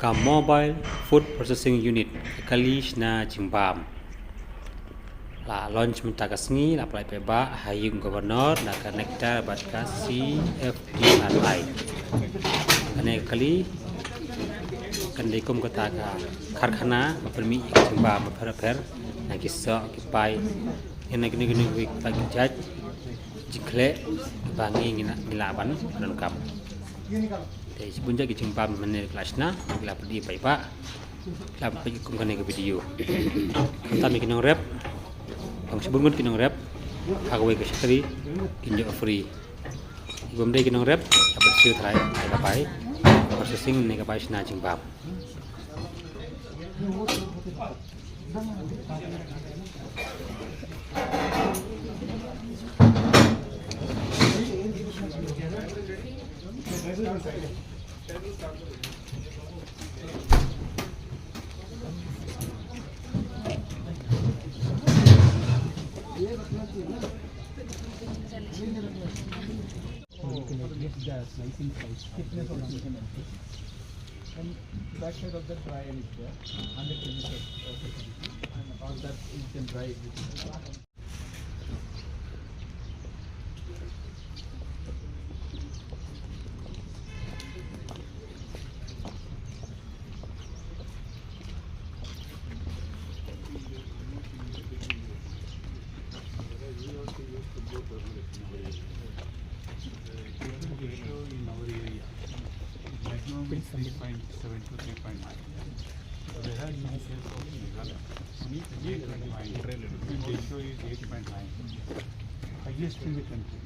Kam Mobile Food Processing Unit kali na Jimbam la launch mentakasngi la play peba hayung governor na connector batka CFDRI ane kali kandikum kata ka karkhana permi Jimbam per na kisah kipai ene gini wik pagi jaj jikle bangi ngilaban dan kam dari sepunja ke Jimbam menir kelasna gila pergi pak la pergi kum kane ke video kita mikinong rap ang sebungun kinong rap hagawai ke sekali kinjo free ibom dai kinong rap dapat siu try kapai processing ne kapai sna Jimbam And back side of the dry is there, 100 kilometers and all that you can dry it. In our area, maximum is 3.7 to 3.9. So they have new sales of Meghalaya. 8.5. The ratio is 8.9. Highest in the country.